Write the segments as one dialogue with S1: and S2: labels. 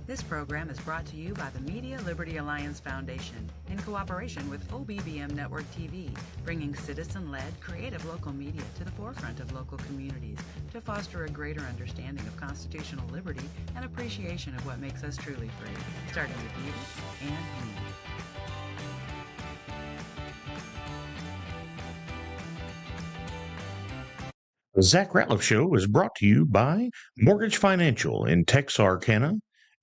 S1: This program is brought to you by the Media Liberty Alliance Foundation in cooperation with OBBM Network TV, bringing citizen-led, creative local media to the forefront of local communities to foster a greater understanding of constitutional liberty and appreciation of what makes us truly free, starting with you and me.
S2: The Zach Rateliff Show is brought to you by Mortgage Financial in Texarkana,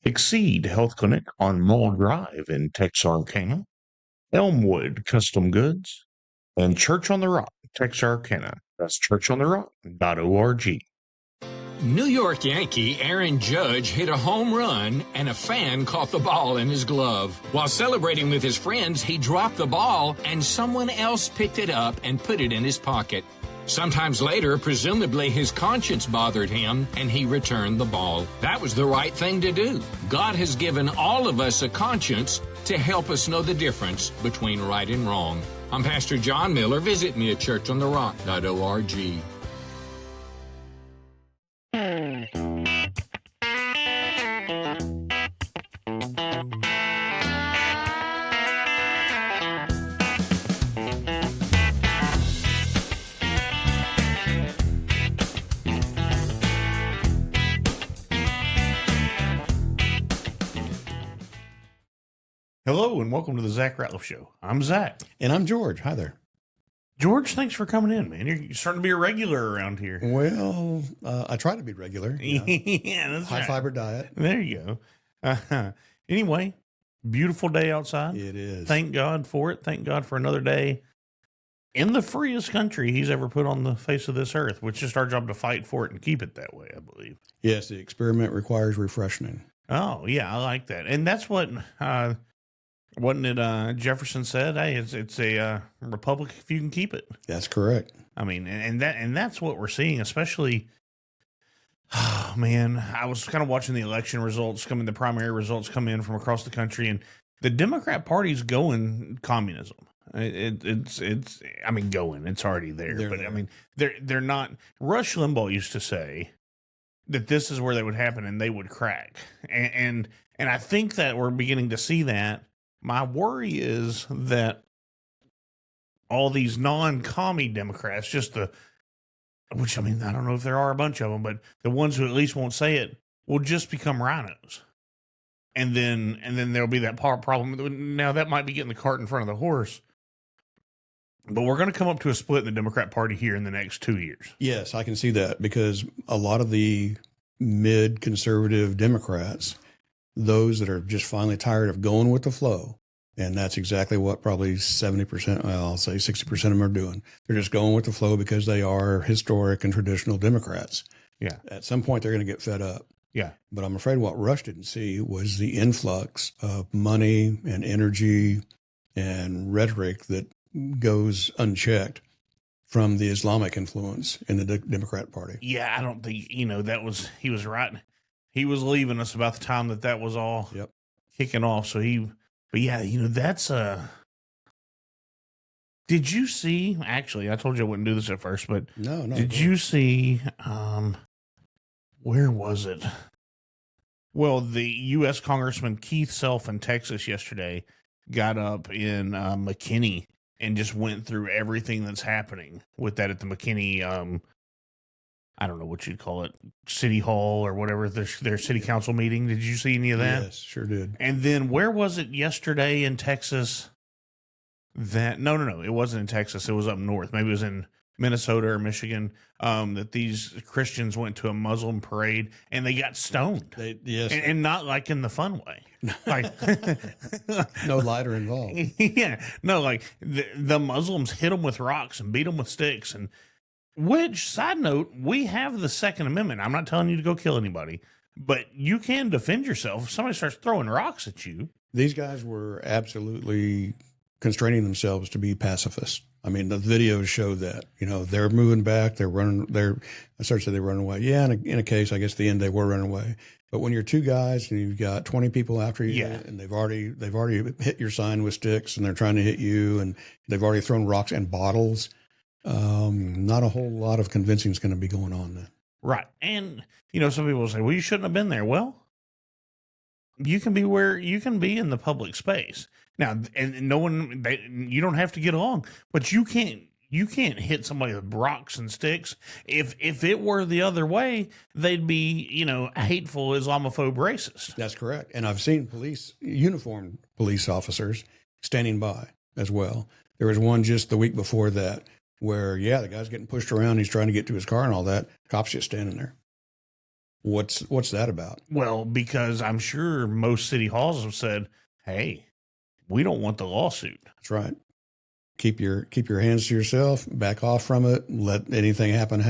S2: Exceed Health Clinic on Mull Drive in Texarkana, Elmwood Custom Goods, and Church on the Rock, Texarkana. That's churchontherock.org.
S3: New York Yankee Aaron Judge hit a home run and a fan caught the ball in his glove. While celebrating with his friends, he dropped the ball and someone else picked it up and put it in his pocket. Sometimes later, presumably his conscience bothered him and he returned the ball. That was the right thing to do. God has given all of us a conscience to help us know the difference between right and wrong. I'm Pastor John Miller. Visit me at churchontherock.org.
S2: Hello and welcome to the Zach Rateliff Show. I'm Zach.
S4: And I'm George. Hi there.
S2: George, thanks for coming in, man. You're starting to be a regular around here.
S4: Well, I try to be regular.
S2: Yeah, that's
S4: high
S2: right.
S4: fiber diet.
S2: There you go. Anyway, beautiful day outside.
S4: It is.
S2: Thank God for it. Thank God for another day in the freest country he's ever put on the face of this earth, which is just our job to fight for it and keep it that way, I believe.
S4: Yes, the experiment requires refreshing.
S2: Oh, yeah, I like that. And that's what... wasn't it Jefferson said, hey, it's a republic if you can keep it.
S4: That's correct.
S2: I mean, and that's what we're seeing, especially, oh, man, I was kind of watching the election results the primary results come in from across the country, and the Democrat Party's going communism. It's already there, but I mean, they're not. Rush Limbaugh used to say that this is where they would happen and they would crack. And I think that we're beginning to see that. My worry is that all these non-commie Democrats, which I mean, I don't know if there are a bunch of them, but the ones who at least won't say it will just become rhinos. And then there'll be that problem. Now that might be getting the cart in front of the horse, but we're going to come up to a split in the Democrat Party here in the next 2 years.
S4: Yes, I can see that because a lot of the mid-conservative Democrats, those that are just finally tired of going with the flow, and that's exactly what probably 70%, well, I'll say 60% of them are doing. They're just going with the flow because they are historic and traditional Democrats.
S2: Yeah.
S4: At some point, they're going to get fed up.
S2: Yeah.
S4: But I'm afraid what Rush didn't see was the influx of money and energy and rhetoric that goes unchecked from the Islamic influence in the Democrat Party.
S2: Yeah, I don't think, he was right. He was leaving us about the time that was all kicking off. So that's did you see, actually, I told you I wouldn't do this at first, but
S4: no.
S2: Did you see, where was it? Well, the U.S. Congressman Keith Self in Texas yesterday got up in McKinney and just went through everything that's happening with that at the McKinney, I don't know what you'd call it, City Hall or whatever, their city council meeting. Did you see any of that?
S4: Yes, sure did.
S2: And then where was it yesterday in Texas? No, it wasn't in Texas. It was up north. Maybe it was in Minnesota or Michigan, that these Christians went to a Muslim parade and they got stoned.
S4: Yes.
S2: And not like in the fun way. Like
S4: no lighter involved.
S2: Yeah. No, like the Muslims hit them with rocks and beat them with sticks. And which, side note, we have the Second Amendment. I'm not telling you to go kill anybody, but you can defend yourself if somebody starts throwing rocks at you.
S4: These guys were absolutely constraining themselves to be pacifists. I mean, the videos show that, they're moving back, they're running, I started to say they run away. Yeah, in a case, I guess at the end they were running away. But when you're two guys and you've got 20 people after you, and they've already hit your sign with sticks and they're trying to hit you, and they've already thrown rocks and bottles, not a whole lot of convincing is going to be going on then.
S2: Right. And, some people say, well, you shouldn't have been there. Well, you can be where you can be in the public space now, and no one, you don't have to get along, but you can't hit somebody with rocks and sticks. If it were the other way, they'd be, hateful, Islamophobe, racist.
S4: That's correct. And I've seen uniformed police officers standing by as well. There was one just the week before that where, the guy's getting pushed around. He's trying to get to his car and all that. Cops just standing there. What's that about?
S2: Well, because I'm sure most city halls have said, hey, we don't want the lawsuit.
S4: That's right. Keep your hands to yourself, back off from it, let anything happen,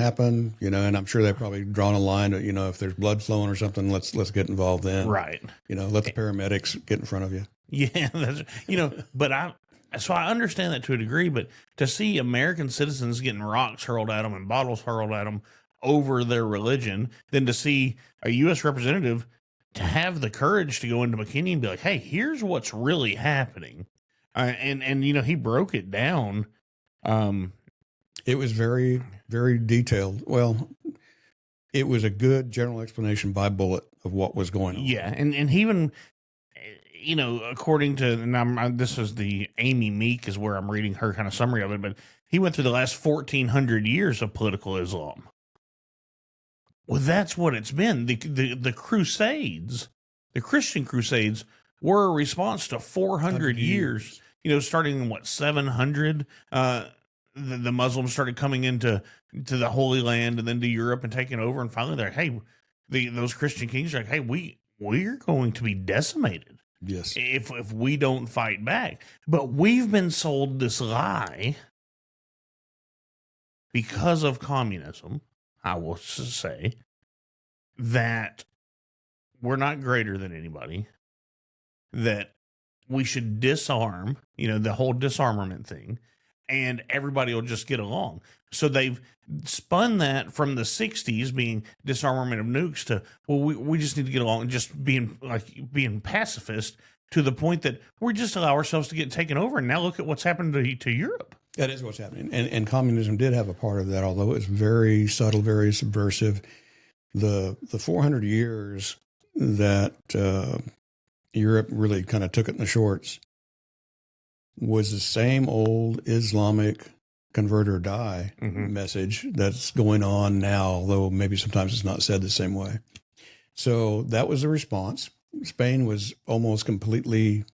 S4: and I'm sure they've probably drawn a line to, if there's blood flowing or something, let's get involved then.
S2: Right.
S4: Let the paramedics get in front of you.
S2: Yeah, that's, but I understand that to a degree, but to see American citizens getting rocks hurled at them and bottles hurled at them over their religion, than to see a U.S. representative to have the courage to go into McKinney and be like, hey, here's what's really happening. And he broke it down.
S4: It was very, very detailed. Well, it was a good general explanation by bullet of what was going on.
S2: Yeah, and he even, according to, and this is the Amy Meek is where I'm reading her kind of summary of it, but he went through the last 1,400 years of political Islam. Well, that's what it's been. The Crusades, the Christian Crusades, were a response to 400 years. Starting in 700, the Muslims started coming into the Holy Land and then to Europe and taking over. And finally, they're like, hey, those Christian kings are like, hey, we're going to be decimated.
S4: Yes,
S2: if we don't fight back. But we've been sold this lie because of communism. I will say that we're not greater than anybody, that we should disarm, the whole disarmament thing, and everybody will just get along. So they've spun that from the 60s being disarmament of nukes to, well, we just need to get along and just being pacifist, to the point that we just allow ourselves to get taken over. And now look at what's happened to Europe.
S4: That is what's happening. And communism did have a part of that, although it was very subtle, very subversive. The 400 years that Europe really kind of took it in the shorts was the same old Islamic convert or die message that's going on now, although maybe sometimes it's not said the same way. So that was the response. Spain was almost completely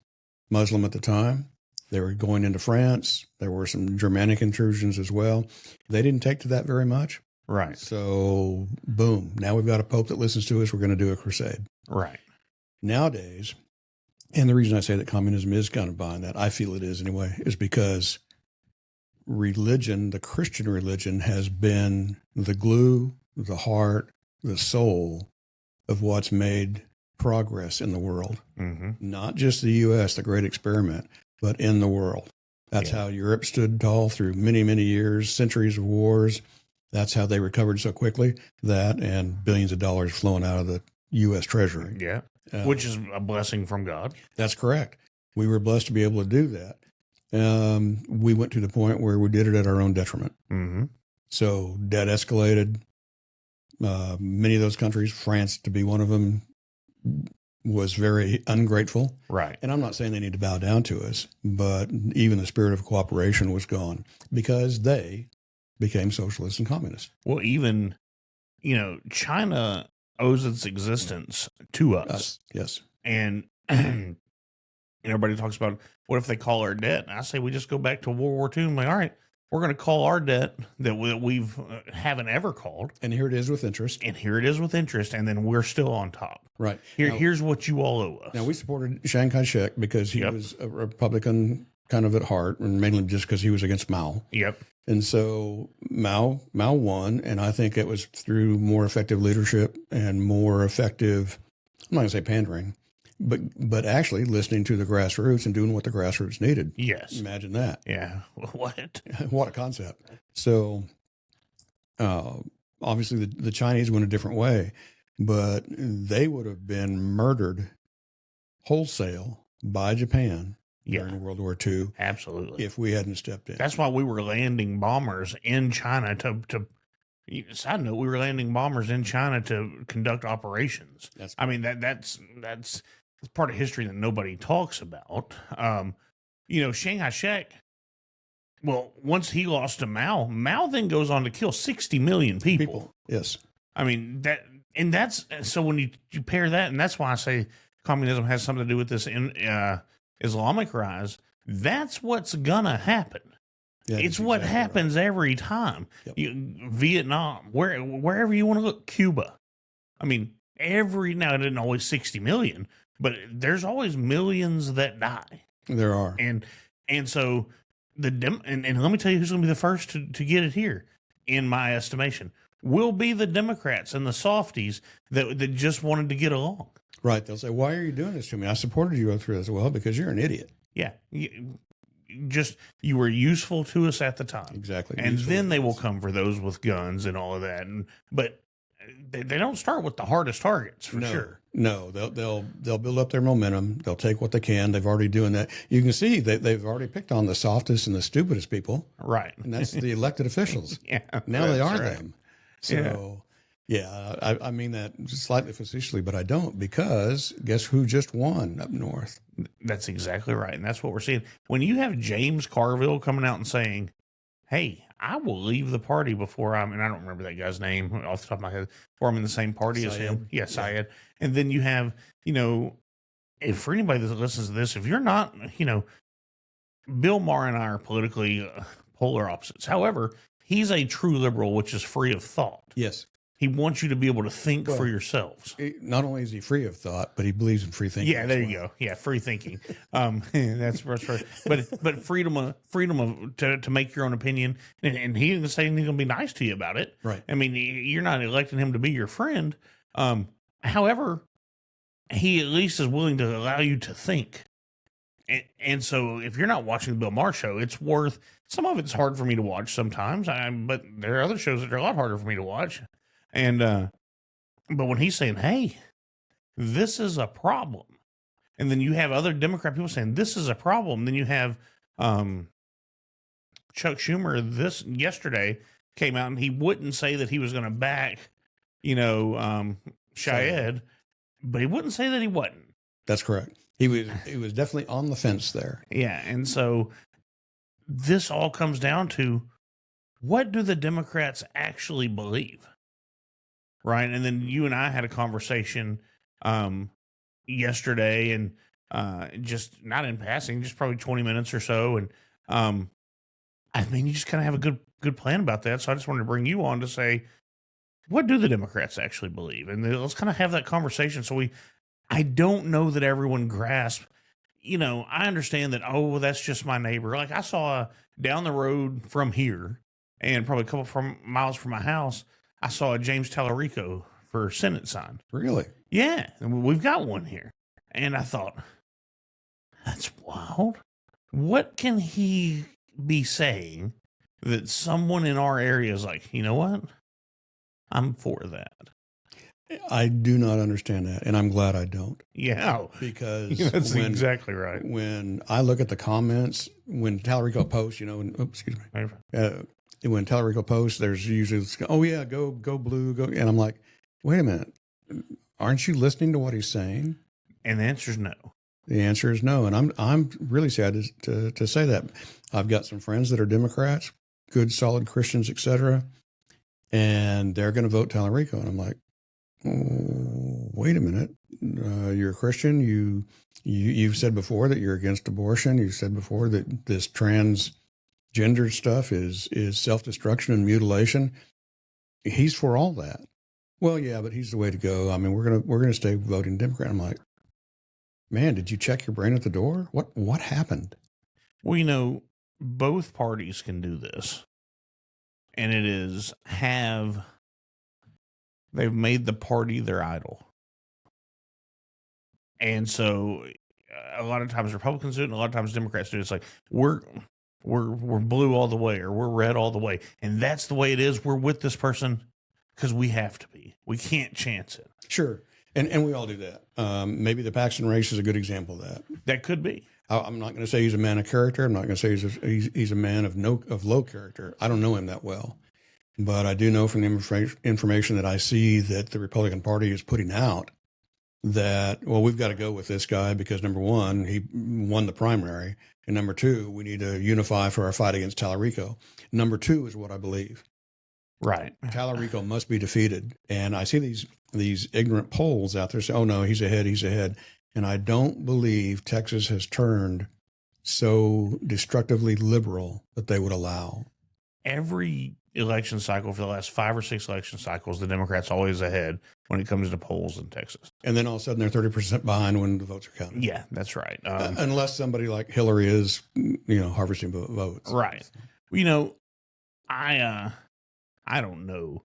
S4: Muslim at the time. They were going into France. There were some Germanic intrusions as well. They didn't take to that very much.
S2: Right.
S4: So, boom. Now we've got a pope that listens to us. We're going to do a crusade.
S2: Right.
S4: Nowadays, and the reason I say that communism is kind of behind that, I feel it is anyway, is because religion, the Christian religion, has been the glue, the heart, the soul of what's made progress in the world. Mm-hmm. Not just the U.S., the great experiment, but in the world. That's how Europe stood tall through many, many years, centuries of wars. That's how they recovered so quickly. That and billions of dollars flowing out of the U.S. Treasury.
S2: Yeah, which is a blessing from God.
S4: That's correct. We were blessed to be able to do that. We went to the point where we did it at our own detriment. Mm-hmm. So debt escalated. Many of those countries, France to be one of them, was very ungrateful.
S2: Right.
S4: And I'm not saying they need to bow down to us, but even the spirit of cooperation was gone because they became socialists and communists.
S2: Well, even, China owes its existence to us.
S4: Yes.
S2: And everybody talks about, what if they call our debt? And I say, we just go back to World War II and like, all right, we're going to call our debt that we've haven't ever called.
S4: And here it is with interest.
S2: And then we're still on top.
S4: Right.
S2: Here's what you all owe us.
S4: Now, we supported Chiang Kai-shek because he was a Republican kind of at heart, and mainly just because he was against Mao.
S2: Yep.
S4: And so Mao won, and I think it was through more effective leadership and more effective, I'm not going to say pandering, but actually listening to the grassroots and doing what the grassroots needed.
S2: Yes.
S4: Imagine that.
S2: Yeah. What?
S4: What a concept. So obviously the Chinese went a different way, but they would have been murdered wholesale by Japan during World War II.
S2: Absolutely.
S4: If we hadn't stepped in.
S2: That's why we were landing bombers in China to side note, we were landing bombers in China to conduct operations. That's it's part of history that nobody talks about. Chiang Kai-shek, well, once he lost to Mao, Mao then goes on to kill 60 million people.
S4: Yes.
S2: I mean, that's so when you pair that, and that's why I say communism has something to do with this Islamic rise. That's what's gonna happen. Yeah, it's what happens every time. Yep. Vietnam, wherever you want to look, Cuba. I mean, now it isn't always 60 million, but there's always millions that die.
S4: There are,
S2: and so and let me tell you who's going to be the first to get it here, in my estimation, will be the Democrats and the softies that just wanted to get along.
S4: Right? They'll say, "Why are you doing this to me? I supported you through this." Well, because you're an idiot.
S2: Yeah. You were useful to us at the time.
S4: Exactly.
S2: And then they will come for those with guns and all of that. But they don't start with the hardest targets, for sure.
S4: No, they'll build up their momentum. They'll take what they can. They've already doing that. You can see they've already picked on the softest and the stupidest people.
S2: Right.
S4: And that's the elected officials.
S2: Yeah.
S4: Now they are them. So yeah, I mean that slightly facetiously, but I don't, because guess who just won up north?
S2: That's exactly right. And that's what we're seeing. When you have James Carville coming out and saying, "Hey, I will leave the party before I don't remember that guy's name off the top of my head, before I'm in the same party as him." Yeah, Syed. And then you have, if for anybody that listens to this, if you're not, Bill Maher and I are politically polar opposites. However, he's a true liberal, which is free of thought.
S4: Yes.
S2: He wants you to be able to think for yourselves.
S4: Not only is he free of thought, but he believes in free thinking.
S2: Yeah, there you go. Yeah, free thinking. That's right. But freedom to make your own opinion, and he didn't say he's going to be nice to you about it.
S4: Right.
S2: I mean, you're not electing him to be your friend. However, he at least is willing to allow you to think. And so, if you're not watching the Bill Maher show, it's worth. Some of it's hard for me to watch sometimes, but there are other shows that are a lot harder for me to watch. And but when he's saying, "Hey, this is a problem," and then you have other Democrat people saying, "This is a problem," then you have Chuck Schumer yesterday came out and he wouldn't say that he was going to back, Syed, but he wouldn't say that he wasn't.
S4: That's correct. He was definitely on the fence there.
S2: Yeah, and so this all comes down to, what do the Democrats actually believe? Right. And then you and I had a conversation yesterday, and just not in passing, just probably 20 minutes or so. And I mean, you just kind of have a good plan about that. So I just wanted to bring you on to say, what do the Democrats actually believe? And let's kind of have that conversation. So I don't know that everyone grasps, I understand that, that's just my neighbor. Like I saw down the road from here, and probably a couple miles from my house, I saw a James Tallarico for Senate sign.
S4: Really?
S2: Yeah. And we've got one here. And I thought, that's wild. What can he be saying that someone in our area is like, you know what? I'm for that.
S4: I do not understand that, and I'm glad I don't.
S2: Yeah.
S4: Because
S2: that's exactly right.
S4: When I look at the comments, when Tallarico posts, when Tallarico posts, there's usually, "Oh yeah, go blue, go," and I'm like, wait a minute, aren't you listening to what he's saying?
S2: And the answer is no.
S4: The answer is no, and I'm really sad to say that. I've got some friends that are Democrats, good, solid Christians, etc., and they're going to vote Tallarico, and I'm like, oh, wait a minute, you're a Christian. You've said before that you're against abortion. You've said before that this transgender stuff is self-destruction and mutilation. He's for all that. Well, yeah, but he's the way to go. I mean, we're gonna stay voting Democrat. I'm like, man, did you check your brain at the door? What happened?
S2: Well, both parties can do this, and it is they've made the party their idol. And so a lot of times Republicans do it, and a lot of times Democrats do it. It's like, we're blue all the way, or we're red all the way. And that's the way it is. We're with this person because we have to be. We can't chance it.
S4: Sure. And we all do that. Maybe the Paxton race is a good example of that.
S2: That could be.
S4: I'm not going to say he's a man of character. I'm not going to say he's a man of low character. I don't know him that well. But I do know from the information that I see that the Republican Party is putting out that, well, we've got to go with this guy because number one, he won the primary. And number two, we need to unify for our fight against Tallarico. Number two is what I believe.
S2: Right.
S4: Tallarico must be defeated. And I see these ignorant polls out there say, oh no, he's ahead, he's ahead. And I don't believe Texas has turned so destructively liberal that they would allow.
S2: Every election cycle for the last 5 or 6 election cycles, the Democrats always ahead when it comes to polls in Texas.
S4: And then all of a sudden they're 30% behind when the votes are counted.
S2: Yeah, that's right.
S4: Unless somebody like Hillary is, harvesting votes.
S2: Right. I don't know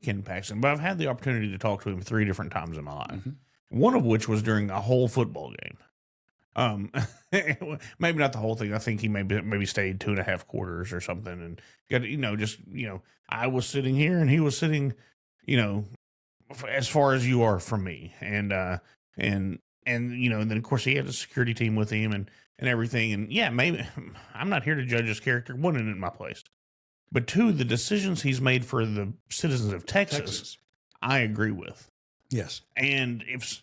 S2: Ken Paxton, but I've had the opportunity to talk to him 3 different times in my life.
S4: Mm-hmm.
S2: One of which was during a whole football game. Maybe not the whole thing. I think he maybe stayed 2.5 quarters or something, and got I was sitting here and he was sitting, as far as you are from me, and then of course he had a security team with him and everything, and yeah, maybe I'm not here to judge his character. One, it in my place, but 2, the decisions he's made for the citizens of Texas. I agree with.
S4: Yes. And
S2: if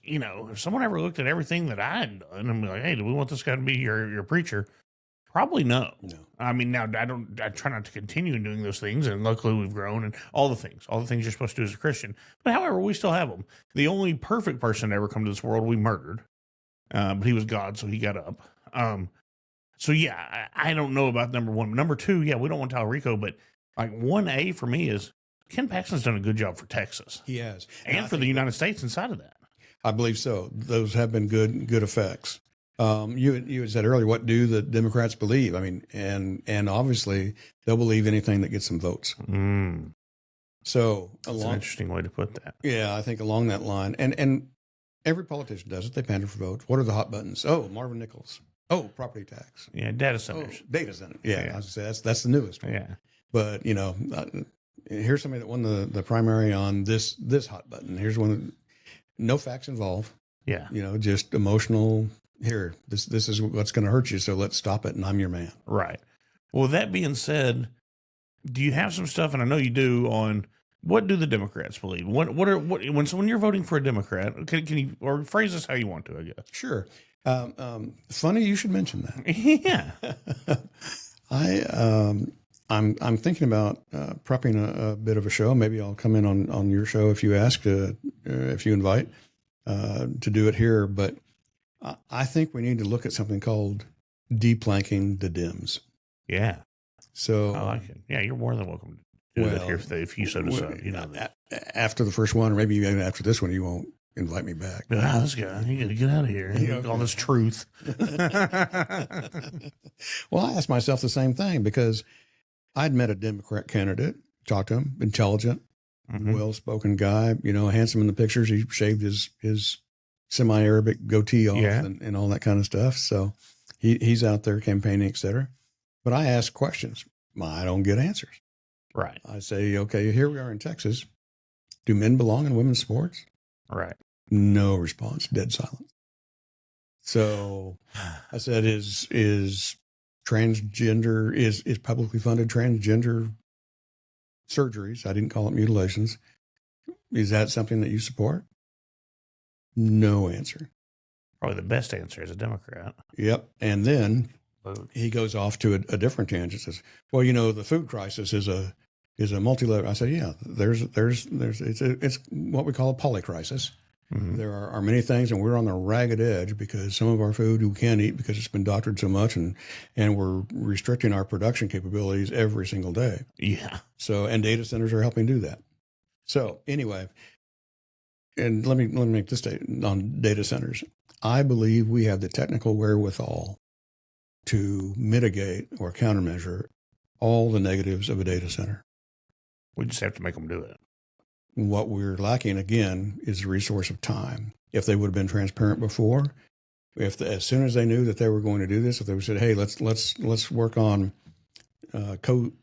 S2: someone ever looked at everything that I had done and be like, hey, do we want this guy to be your preacher? Probably no. I mean, now I try not to continue doing those things. And luckily we've grown and all the things you're supposed to do as a Christian. But however, we still have them. The only perfect person to ever come to this world, we murdered. But he was God, so he got up. So yeah, I don't know about number 1. Number 2, yeah, we don't want Tallarico, but like 1A for me is Ken Paxton's done a good job for Texas.
S4: He has.
S2: And for the United States inside of that.
S4: I believe so. Those have been good effects. You had said earlier, what do the Democrats believe? I mean, and obviously they'll believe anything that gets them votes. So
S2: that's an interesting way to put that.
S4: Yeah, I think along that line. And every politician does it. They pander for votes. What are the hot buttons? Oh, Marvin Nichols. Oh, property tax.
S2: Yeah, data centers.
S4: Oh, data center. Yeah, I was going to say that's the newest one.
S2: Yeah.
S4: But, here's somebody that won the primary on this hot button. Here's one. No facts involved.
S2: Yeah.
S4: Just emotional. Here, this is what's going to hurt you. So let's stop it. And I'm your man.
S2: Right. Well, that being said, do you have some stuff? And I know you do on what do the Democrats believe? When you're voting for a Democrat, can you, or phrase this how you want to, I guess.
S4: Sure. Funny you should mention that.
S2: Yeah.
S4: I'm thinking about prepping a bit of a show. Maybe I'll come in on your show if you ask, if you invite, to do it here. But I think we need to look at something called deplanking the Dems.
S2: Yeah.
S4: So
S2: I like it. Yeah, you're more than welcome to do that here if you so decide.
S4: After the first one, or maybe even after this one, you won't invite me back.
S2: This guy, you got to get out of here. All this truth.
S4: Well, I asked myself the same thing because I'd met a Democrat candidate, talked to him, intelligent, well-spoken guy, handsome in the pictures. He shaved his semi-Arabic goatee off and all that kind of stuff. So he's out there campaigning, et cetera. But I ask questions. I don't get answers.
S2: Right.
S4: I say, okay, here we are in Texas. Do men belong in women's sports?
S2: Right.
S4: No response, dead silence. So I said, is transgender, is publicly funded transgender surgeries, I didn't call it mutilations, is that something that you support? No answer.
S2: Probably the best answer as a Democrat.
S4: Yep. And then he goes off to a different tangent. Says, well, the food crisis is a multi-level. I said, yeah, it's what we call a polycrisis. Mm-hmm. There are many things, and we're on the ragged edge because some of our food we can't eat because it's been doctored so much, and we're restricting our production capabilities every single day.
S2: Yeah.
S4: So, and data centers are helping do that. So anyway, and let me make this statement on data centers. I believe we have the technical wherewithal to mitigate or countermeasure all the negatives of a data center.
S2: We just have to make them do it.
S4: What we're lacking, again, is the resource of time. If they would have been transparent before, as soon as they knew that they were going to do this, if they would have said, hey, let's work on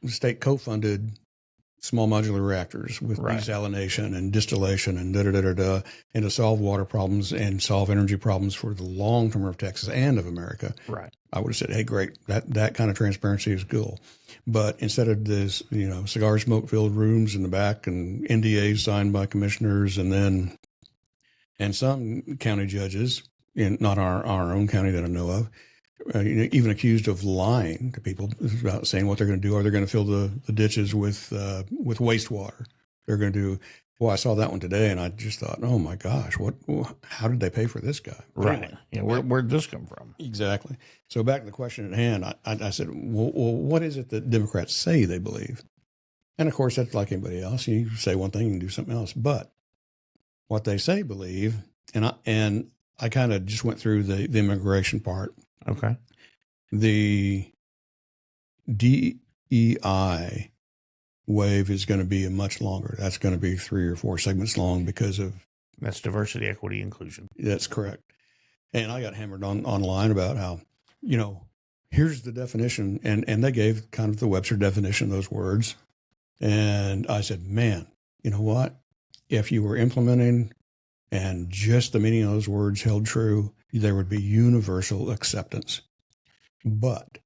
S4: state co-funded small modular reactors with desalination and distillation and and to solve water problems and solve energy problems for the long term of Texas and of America.
S2: Right.
S4: I would have said, hey, great, that kind of transparency is cool. But instead of this, cigar smoke filled rooms in the back and NDAs signed by commissioners and And some county judges, not our own county that I know of, even accused of lying to people about saying what they're going to do. Are they going to fill the ditches with wastewater? They're going to do. Well, I saw that one today, and I just thought, oh my gosh, how did they pay for this guy? But
S2: Right.
S4: anyway,
S2: Yeah. Where'd this come from?
S4: exactly. So back to the question at hand, I said, well, what is it that Democrats say they believe? And of course, that's like anybody else. You say one thing and do something else. But what they say believe, and I kind of just went through the immigration part.
S2: Okay.
S4: The DEI wave is going to be much longer. That's going to be 3 or 4 segments long because of.
S2: That's diversity, equity, inclusion.
S4: That's correct. And I got hammered online about how, here's the definition. And they gave kind of the Webster definition of those words. And I said, man, you know what? If you were implementing and just the meaning of those words held true, there would be universal acceptance. But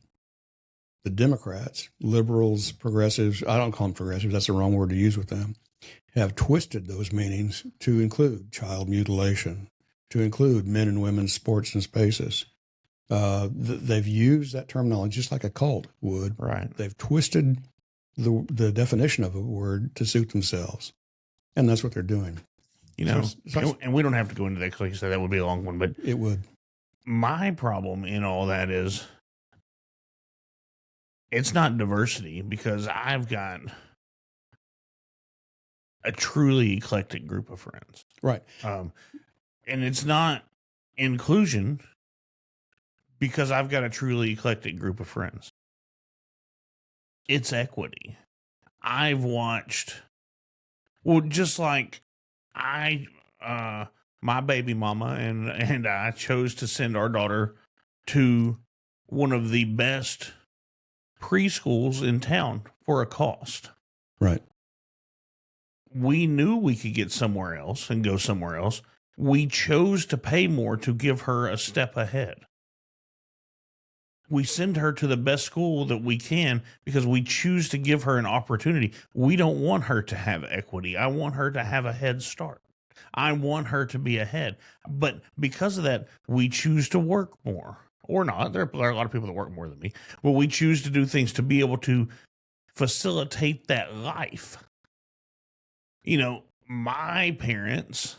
S4: the Democrats, liberals, progressives, I don't call them progressives, that's the wrong word to use with them, have twisted those meanings to include child mutilation, to include men and women's sports and spaces. They've used that terminology just like a cult would.
S2: Right.
S4: They've twisted the definition of a word to suit themselves. And that's what they're doing.
S2: And we don't have to go into that because, like you said, that would be a long one. But
S4: it would.
S2: My problem in all that is it's not diversity because I've got a truly eclectic group of friends.
S4: Right.
S2: And it's not inclusion because I've got a truly eclectic group of friends. It's equity. I've watched, just like my baby mama and I chose to send our daughter to one of the best preschools in town for a cost.
S4: Right.
S2: We knew we could get somewhere else and go somewhere else. We chose to pay more to give her a step ahead. We send her to the best school that we can because we choose to give her an opportunity. We don't want her to have equity. I want her to have a head start. I want her to be ahead. But because of that, we choose to work more or not. There are a lot of people that work more than me, but we choose to do things to be able to facilitate that life. My parents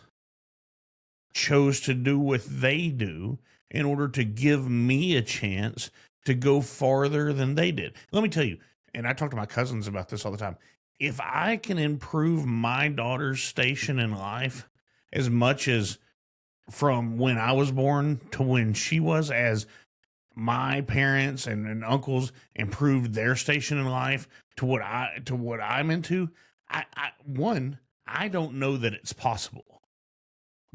S2: chose to do what they do in order to give me a chance to go farther than they did. Let me tell you, and I talk to my cousins about this all the time. If I can improve my daughter's station in life as much as from when I was born to when she was, as my parents and uncles improved their station in life to what I'm into, I don't know that it's possible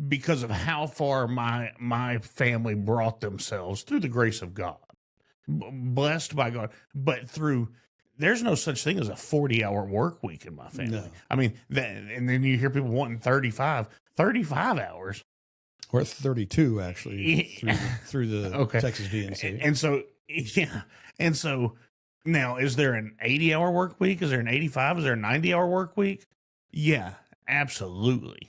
S2: because of how far my family brought themselves through the grace of God, blessed by God, but there's no such thing as a 40-hour work week in my family.
S4: No.
S2: I mean, and then you hear people wanting 35 hours.
S4: Or 32, actually, through the
S2: Okay.
S4: Texas DNC.
S2: And so, yeah. And so now, is there an 80-hour work week? Is there an 85? Is there a 90-hour work week? Yeah, absolutely.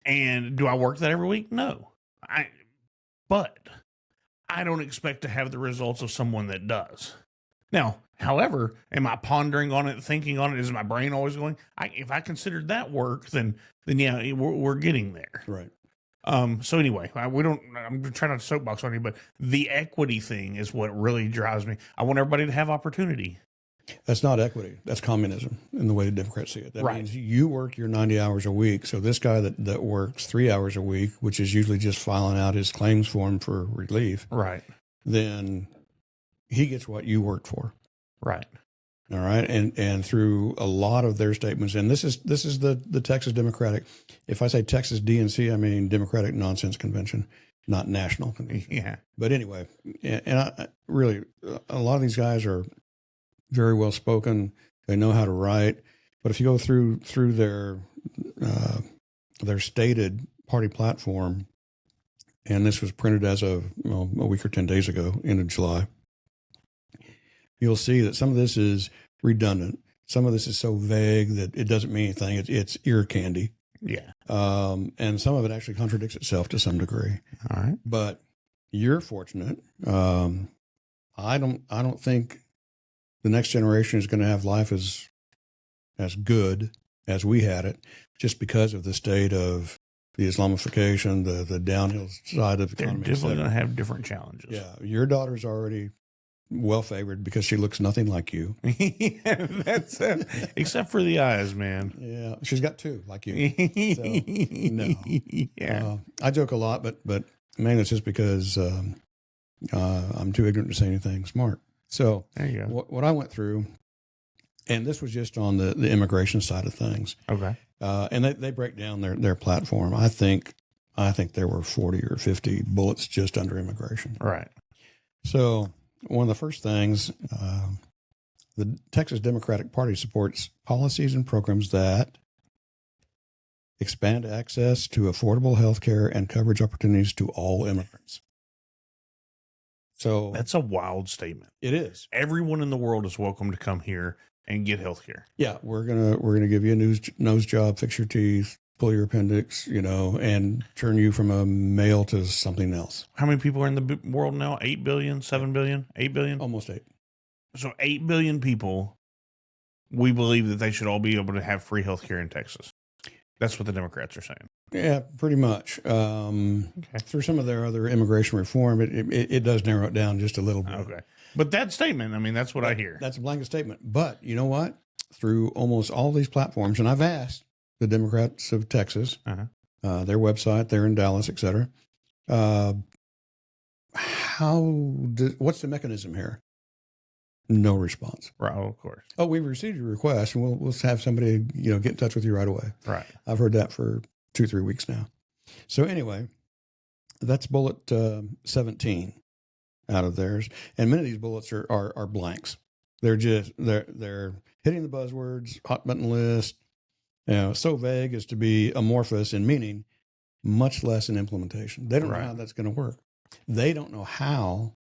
S2: And do I work that every week? No. But I don't expect to have the results of someone that does. Now, however, am I pondering on it, thinking on it? Is my brain always going? If I considered that work, then yeah, we're getting there.
S4: Right.
S2: So anyway, I'm trying not to soapbox on you, but the equity thing is what really drives me. I want everybody to have opportunity.
S4: That's not equity. That's communism in the way the Democrats see it. That
S2: Right.
S4: means you work your 90 hours a week. So this guy that works 3 hours a week, which is usually just filing out his claims form for relief,
S2: Right.
S4: then he gets what you worked for.
S2: Right.
S4: All right. And through a lot of their statements, and this is the Texas Democratic, if I say Texas DNC, I mean Democratic Nonsense Convention, not National Convention.
S2: Yeah.
S4: But anyway, and I really, a lot of these guys are very well spoken. They know how to write. But if you go through their stated party platform, and this was printed as of a week or 10 days ago, end of July, you'll see that some of this is redundant. Some of this is so vague that it doesn't mean anything. It's ear candy.
S2: Yeah.
S4: And some of it actually contradicts itself to some degree.
S2: All right.
S4: But you're fortunate. I don't think the next generation is going to have life as good as we had it, just because of the state of the Islamification, the downhill side of the
S2: They're
S4: economy.
S2: definitely going to have different challenges.
S4: Yeah, your daughter's already well favored because she looks nothing like you.
S2: Yeah, that's except for the eyes, man.
S4: Yeah, she's got two like you. So, no.
S2: Yeah.
S4: I joke a lot, but mainly it's just because I'm too ignorant to say anything smart. So
S2: There you go.
S4: what I went through, and this was just on the immigration side of things.
S2: Okay.
S4: And they break down their platform. I think there were 40 or 50 bullets just under immigration.
S2: Right.
S4: So one of the first things, the Texas Democratic Party supports policies and programs that expand access to affordable health care and coverage opportunities to all immigrants. So
S2: That's a wild statement.
S4: it is.
S2: Everyone in the world is welcome to come here and get health care.
S4: Yeah, we're gonna give you a nose job, fix your teeth, pull your appendix, and turn you from a male to something else.
S2: How many people are in the world now? 8 billion, 7 billion, 8 billion?
S4: Almost 8.
S2: So 8 billion people, we believe that they should all be able to have free health care in Texas. That's what the Democrats are saying.
S4: Yeah, pretty much. Through some of their other immigration reform, it does narrow it down just a little bit.
S2: Okay. But that statement, I mean, that's what I hear.
S4: That's a blanket statement. But you know what? Through almost all these platforms, and I've asked the Democrats of Texas, their website, they're in Dallas, et cetera. What's the mechanism here? No response.
S2: Right, of course.
S4: Oh, we've received your request, and we'll have somebody get in touch with you right away.
S2: Right.
S4: I've heard that for 2-3 weeks now. So anyway, that's bullet 17 out of theirs, and many of these bullets are blanks. They're just they're hitting the buzzwords, hot button list, so vague as to be amorphous in meaning, much less in implementation. They don't know how that's going to work. They don't know how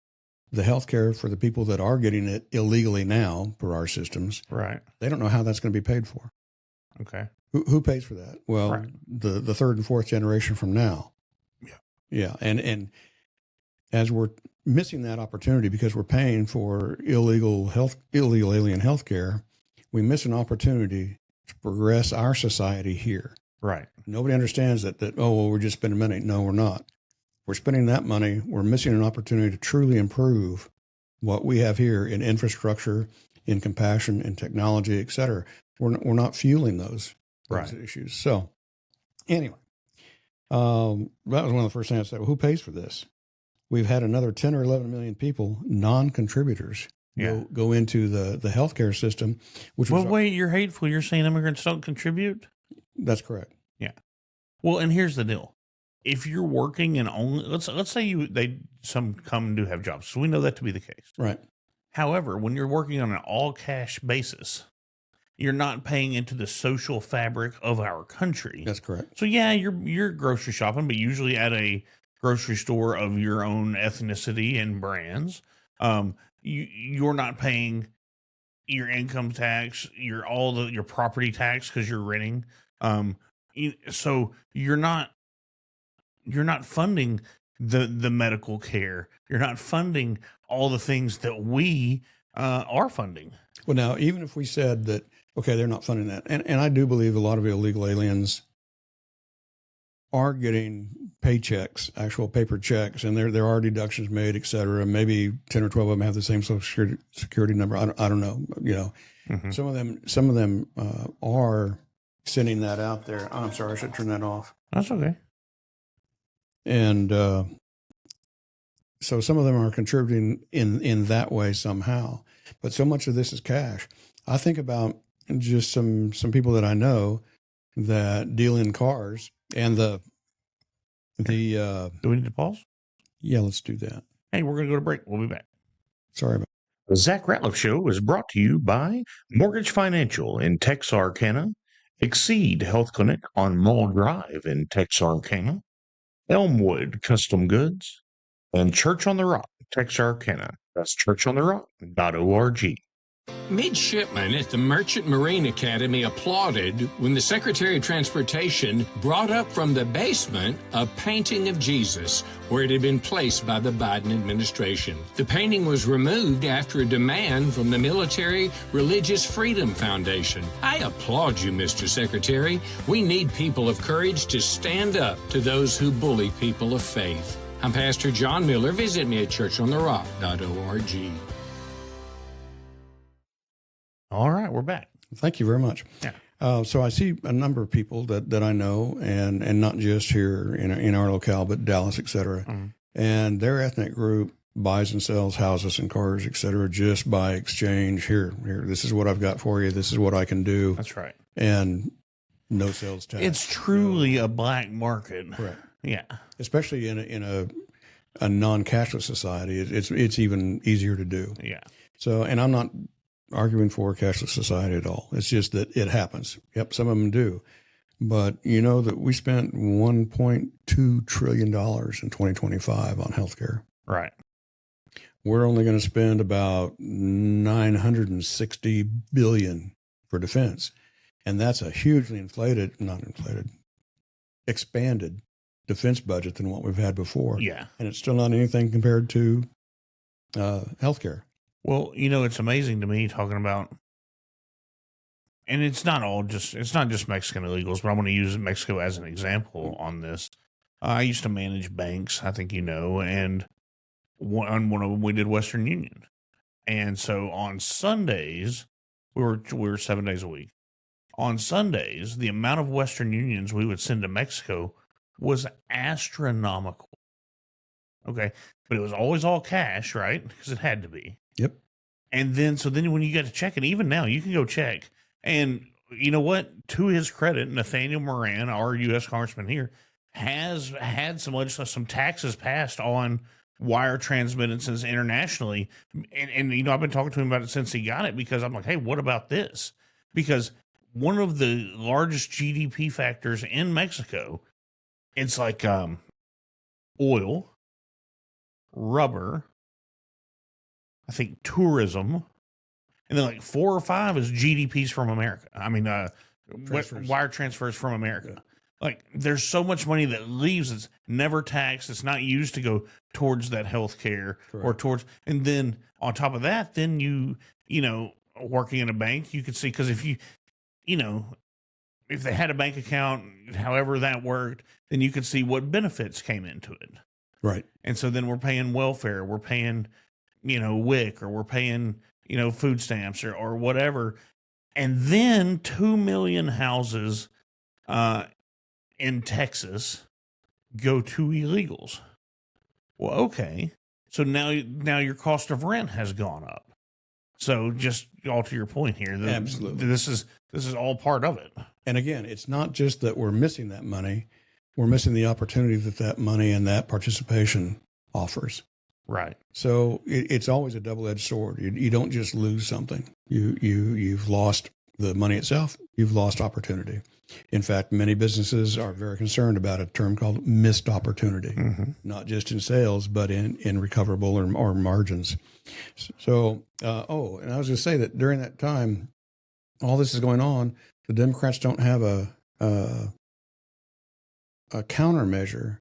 S4: the health care for the people that are getting it illegally now, per our systems,
S2: Right.
S4: they don't know how that's going to be paid for.
S2: Okay.
S4: Who pays for that? Well, the third and fourth generation from now.
S2: Yeah.
S4: Yeah. And as we're missing that opportunity because we're paying for illegal alien health care, we miss an opportunity to progress our society here.
S2: Right.
S4: Nobody understands that, we're just spending money. No, we're not. We're spending that money. We're missing an opportunity to truly improve what we have here in infrastructure, in compassion, in technology, et cetera. We're not fueling those issues. So anyway, that was one of the first things I said. Well, who pays for this? We've had another 10 or 11 million people, non-contributors, go into the healthcare system.
S2: Wait, you're hateful. You're saying immigrants don't contribute?
S4: That's correct.
S2: Yeah. Well, and here's the deal. If you're working and only let's say some come and do have jobs, so we know that to be the case.
S4: Right.
S2: However, when you're working on an all cash basis, you're not paying into the social fabric of our country.
S4: That's correct.
S2: So yeah, you're grocery shopping, but usually at a grocery store of your own ethnicity and brands. You're not paying your income tax, your property tax because you're renting. So you're not funding the medical care. You're not funding all the things that we are funding.
S4: Well, now, even if we said that, okay, they're not funding that, and I do believe a lot of illegal aliens are getting paychecks, actual paper checks, and there are deductions made, et cetera. Maybe 10 or 12 of them have the same social security number. I don't know.
S2: Mm-hmm.
S4: Some of them are sending that out there. Oh, I'm sorry, I should turn that off.
S2: That's okay.
S4: And so some of them are contributing in that way somehow. But so much of this is cash. I think about just some people that I know that deal in cars, and do we
S2: need to pause?
S4: Yeah, let's do that.
S2: Hey, we're going to go to break. We'll be back.
S4: Sorry about
S2: The Zach Rateliff Show is brought to you by Mortgage Financial in Texarkana, Exceed Health Clinic on Mull Drive in Texarkana, Elmwood Custom Goods, and Church on the Rock, Texarkana. That's churchontherock.org.
S3: Midshipmen at the Merchant Marine Academy applauded when the Secretary of Transportation brought up from the basement a painting of Jesus where it had been placed by the Biden administration. The painting was removed after a demand from the Military Religious Freedom Foundation. I applaud you, Mr. Secretary. We need people of courage to stand up to those who bully people of faith. I'm Pastor John Miller. Visit me at churchontherock.org.
S2: All right, we're back.
S4: Thank you very much.
S2: Yeah.
S4: So I see a number of people that I know, and not just here in our locale, but Dallas, et cetera.
S2: Mm-hmm.
S4: And their ethnic group buys and sells houses and cars, et cetera, just by exchange. Here, this is what I've got for you. This is what I can do.
S2: That's right.
S4: And no sales tax.
S2: It's truly a black market.
S4: Correct.
S2: Yeah.
S4: Especially in a non-cashless society, it's even easier to do.
S2: Yeah.
S4: So, and I'm not arguing for a cashless society at all. It's just that it happens. Yep, some of them do. But you know that we spent $1.2 trillion in 2025 on healthcare.
S2: Right.
S4: We're only going to spend about $960 billion for defense. And that's a hugely expanded defense budget than what we've had before.
S2: Yeah.
S4: And it's still not anything compared to healthcare.
S2: Well, you know, it's amazing to me talking about, and it's not just Mexican illegals, but I want to use Mexico as an example on this. I used to manage banks, I think you know, and we did Western Union. And so on Sundays, we were 7 days a week. On Sundays, the amount of Western Unions we would send to Mexico was astronomical. Okay. But it was always all cash, right? Because it had to be.
S4: Yep.
S2: And then when you get to check it, even now, you can go check. And you know what? To his credit, Nathaniel Moran, our U.S. Congressman here, has had some taxes passed on wire transmittances internationally. And, you know, I've been talking to him about it since he got it because I'm like, hey, what about this? Because one of the largest GDP factors in Mexico, it's like oil, rubber, I think tourism, and then like 4 or 5 is GDPs from America. I mean, wire transfers from America. Yeah. Like there's so much money that leaves. It's never taxed. It's not used to go towards that health care or towards, and then on top of that, then you know, working in a bank, you could see, because if if they had a bank account, however that worked, then you could see what benefits came into it.
S4: Right.
S2: And so then we're paying welfare, we're paying, you know, WIC, or we're paying, you know, food stamps or whatever. And then 2 million houses in Texas go to illegals. Well, okay. So now your cost of rent has gone up. So just all to your point here,
S4: absolutely,
S2: this is all part of it.
S4: And again, it's not just that we're missing that money; we're missing the opportunity that money and that participation offers.
S2: Right.
S4: So it's always a double-edged sword. You don't just lose something. You've lost the money itself. You've lost opportunity. In fact, many businesses are very concerned about a term called missed opportunity, not just in sales, but in recoverable or margins. So, and I was going to say that during that time, all this is going on, the Democrats don't have a countermeasure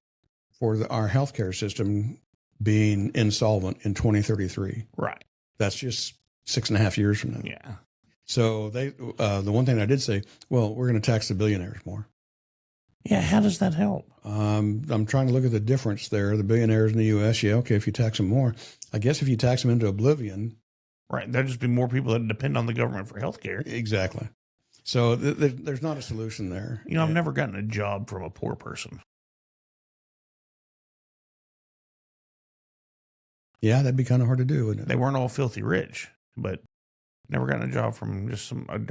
S4: for our healthcare system being insolvent in 2033.
S2: Right.
S4: That's just 6.5 years from now.
S2: Yeah.
S4: So the one thing I did say, well, we're going to tax the billionaires more.
S2: Yeah. How does that help?
S4: I'm trying to look at the difference there. The billionaires in the U.S. Yeah. Okay. If you tax them more, I guess if you tax them into oblivion.
S2: Right. There'll just be more people that depend on the government for health care.
S4: Exactly. So there's not a solution there.
S2: You know, I've never gotten a job from a poor person.
S4: Yeah, that'd be kind of hard to do, wouldn't it?
S2: They weren't all filthy rich, but never gotten a job from just some like,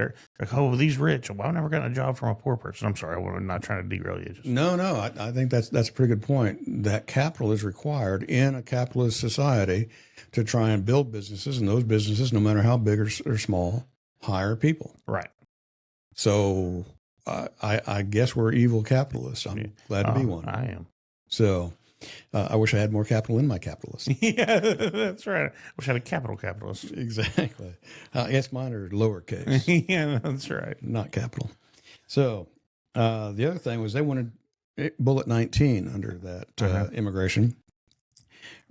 S2: oh, these rich. Well, I've never gotten a job from a poor person. I'm sorry, I'm not trying to derail you.
S4: No, I think that's a pretty good point. That capital is required in a capitalist society to try and build businesses, and those businesses, no matter how big or small, hire people.
S2: Right.
S4: So I guess we're evil capitalists. I'm glad to be one.
S2: I am.
S4: So I wish I had more capital in my capitalist.
S2: Yeah, that's right. I wish I had a capitalist.
S4: Exactly. Yes, mine are lowercase.
S2: Yeah, that's right.
S4: Not capital. So the other thing was they wanted bullet 19 under that immigration,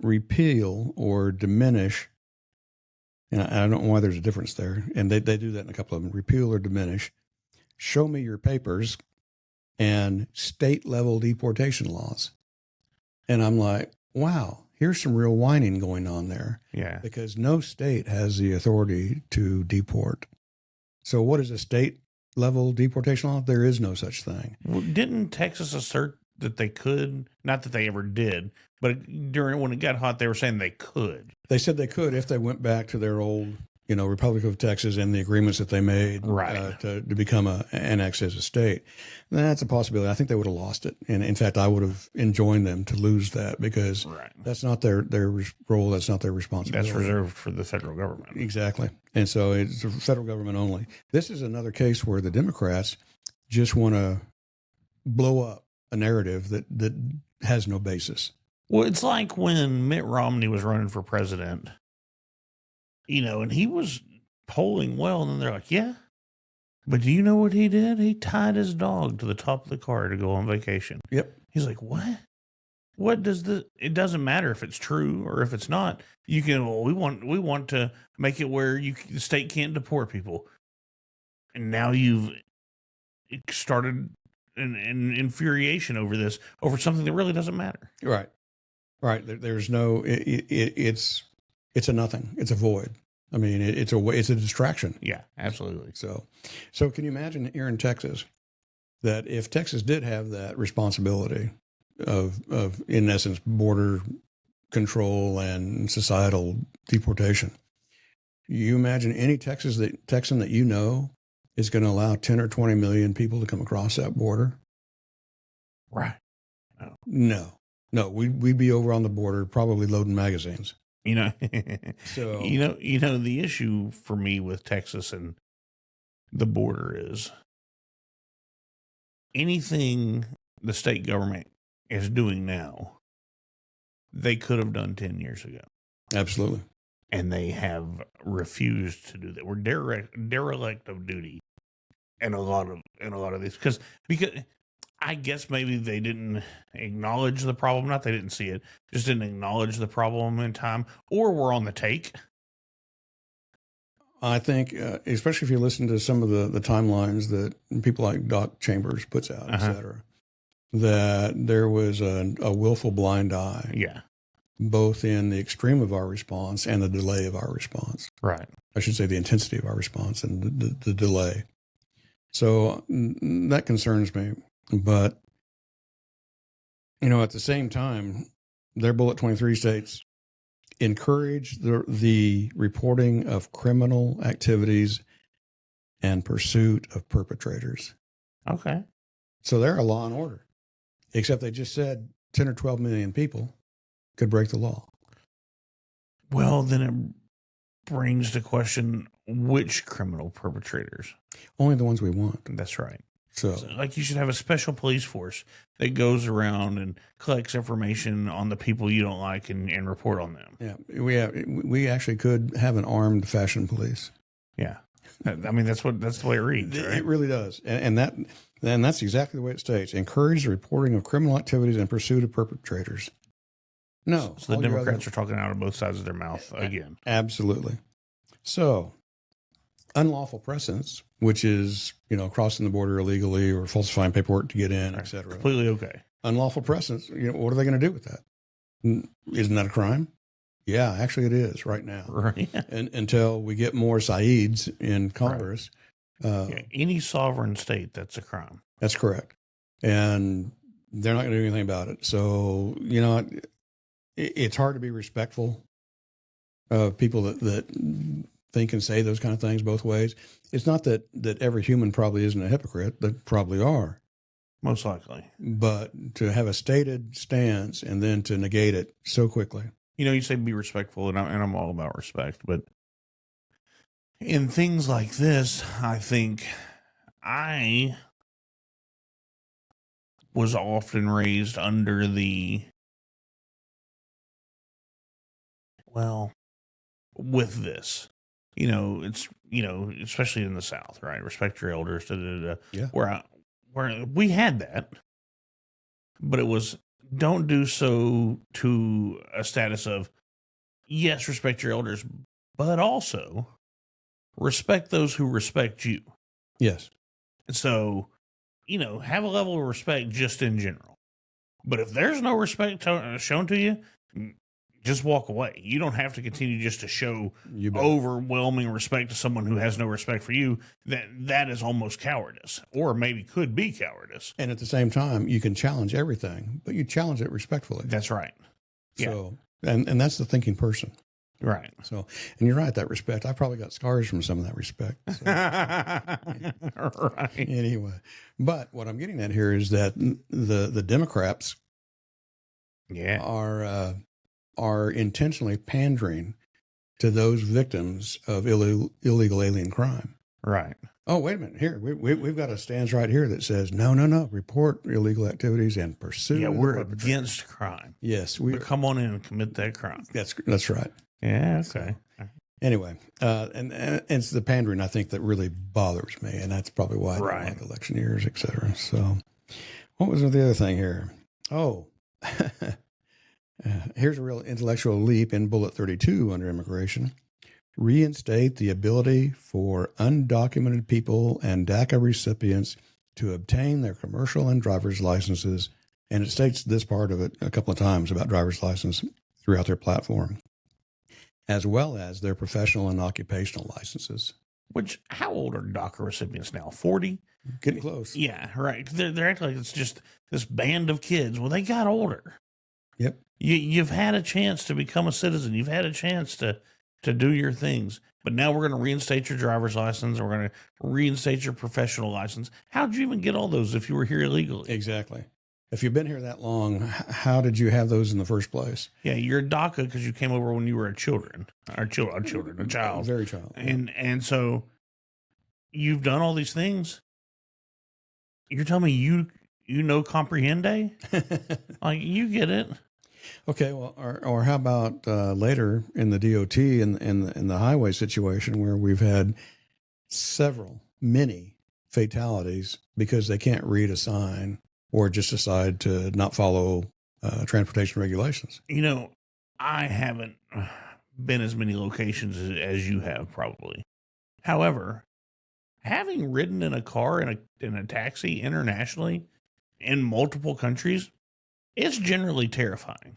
S4: repeal or diminish. And I don't know why there's a difference there. And they do that in a couple of them. Repeal or diminish. Show me your papers and state level deportation laws. And I'm like, wow, here's some real whining going on there.
S2: Yeah.
S4: Because no state has the authority to deport. So what is a state level deportation law? There is no such thing.
S2: Well, didn't Texas assert that they could? Not that they ever did, but when it got hot, they were saying they could.
S4: They said they could if they went back to their old, Republic of Texas and the agreements that they made to become annexed as a state. And that's a possibility. I think they would have lost it. And in fact, I would have enjoined them to lose that because that's not their role. That's not their responsibility.
S2: That's reserved for the federal government.
S4: Exactly. And so it's the federal government only. This is another case where the Democrats just want to blow up a narrative that has no basis.
S2: Well, it's like when Mitt Romney was running for president, and he was polling well, and then they're like, yeah, but do you know what he did? He tied his dog to the top of the car to go on vacation.
S4: Yep.
S2: He's like, what? What does it doesn't matter if it's true or if it's not. You can, we want to make it where the state can't deport people. And now you've started an infuriation over this, over something that really doesn't matter.
S4: Right. Right. There's no, it's a nothing. It's a void. I mean, it's a distraction.
S2: Yeah, absolutely.
S4: So can you imagine here in Texas that if Texas did have that responsibility of in essence, border control and societal deportation, you imagine any Texan that is going to allow 10 or 20 million people to come across that border?
S2: Right.
S4: No, we'd be over on the border, probably loading magazines.
S2: So the issue for me with Texas and the border is anything the state government is doing now, they could have done 10 years ago.
S4: Absolutely.
S2: And they have refused to do that. We're derelict of duty in a lot of these because I guess maybe they didn't acknowledge the problem. Not they didn't see it, just didn't acknowledge the problem in time, or were on the take.
S4: I think, especially if you listen to some of the timelines that people like Doc Chambers puts out, et cetera, that there was a willful blind eye.
S2: Yeah.
S4: Both in the extreme of our response and the delay of our response.
S2: Right.
S4: I should say the intensity of our response and the delay. So that concerns me. But, at the same time, their Bullet 23 states encourage the reporting of criminal activities and pursuit of perpetrators.
S2: Okay.
S4: So they're a law and order, except they just said 10 or 12 million people could break the law.
S2: Well, then it brings to question which criminal perpetrators.
S4: Only the ones we want.
S2: That's right.
S4: So,
S2: like, you should have a special police force that goes around and collects information on the people you don't like and report on them.
S4: Yeah, we actually could have an armed fashion police.
S2: Yeah, I mean that's the way it reads. Right?
S4: It really does, and that's exactly the way it states. Encourage the reporting of criminal activities and pursuit of perpetrators. No,
S2: so the Democrats are talking out of both sides of their mouth again.
S4: Absolutely. So, unlawful presence, which is, crossing the border illegally or falsifying paperwork to get in, et cetera.
S2: Completely okay.
S4: Unlawful presence, what are they going to do with that? Isn't that a crime? Yeah, actually it is right now.
S2: Right.
S4: And until we get more Saids in Congress.
S2: Right. Any sovereign state, that's a crime.
S4: That's correct. And they're not going to do anything about it. So, it's hard to be respectful of people that think and say those kind of things both ways. It's not that every human probably isn't a hypocrite. They probably are.
S2: Most likely.
S4: But to have a stated stance and then to negate it so quickly.
S2: You say be respectful, and I'm all about respect. But in things like this, I think I was often raised under the well, with this, it's, especially in the South, right? Respect your elders,
S4: Yeah.
S2: where we had that, but it was, don't do so to a status of, yes, respect your elders, but also respect those who respect you.
S4: Yes.
S2: And so, have a level of respect just in general. But if there's no respect shown to you, just walk away. You don't have to continue just to show overwhelming respect to someone who has no respect for you. That is almost cowardice, or maybe could be cowardice.
S4: And at the same time, you can challenge everything, but you challenge it respectfully.
S2: That's right.
S4: So, and that's the thinking person.
S2: Right.
S4: So, and you're right, that respect. I probably got scars from some of that respect. So.
S2: Right.
S4: Anyway, but what I'm getting at here is that the Democrats are intentionally pandering to those victims of illegal alien crime.
S2: Right.
S4: Oh, wait a minute. Here, we've got a stance right here that says, no, report illegal activities and pursue.
S2: Yeah, we're against crime.
S4: Yes.
S2: But come on in and commit that crime.
S4: That's right.
S2: Yeah, okay.
S4: So, anyway, and it's the pandering, I think, that really bothers me, and that's probably why I don't like election years, et cetera. So what was the other thing here? Oh, here's a real intellectual leap in Bullet 32 under immigration. Reinstate the ability for undocumented people and DACA recipients to obtain their commercial and driver's licenses. And it states this part of it a couple of times about driver's license throughout their platform, as well as their professional and occupational licenses.
S2: Which, how old are DACA recipients now? 40?
S4: Getting close.
S2: Yeah, right. They're acting like it's just this band of kids. Well, they got older.
S4: Yep.
S2: You've had a chance to become a citizen. You've had a chance to do your things. But now we're going to reinstate your driver's license. We're going to reinstate your professional license. How'd you even get all those if you were here illegally?
S4: Exactly. If you've been here that long, how did you have those in the first place?
S2: Yeah, you're a DACA because you came over when you were a child.
S4: Very child.
S2: And so you've done all these things. You're telling me you know comprehende? Like, you get it.
S4: Okay, well, or how about later in the DOT in the highway situation where we've had many fatalities because they can't read a sign or just decide to not follow transportation regulations.
S2: I haven't been as many locations as you have probably. However, having ridden in a car in a taxi internationally in multiple countries, it's generally terrifying.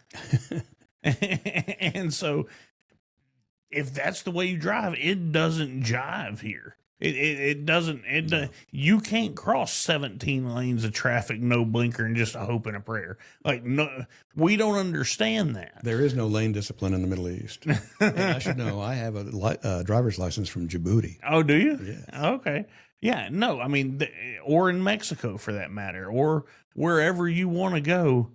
S2: And so if that's the way you drive, it doesn't jive here. It doesn't. You can't cross 17 lanes of traffic, no blinker, and just a hope and a prayer. Like, no, we don't understand that.
S4: There is no lane discipline in the Middle East. And I should know. I have a driver's license from Djibouti.
S2: Oh, do you?
S4: Yeah.
S2: Okay. Yeah. No, I mean, or in Mexico for that matter, or wherever you want to go.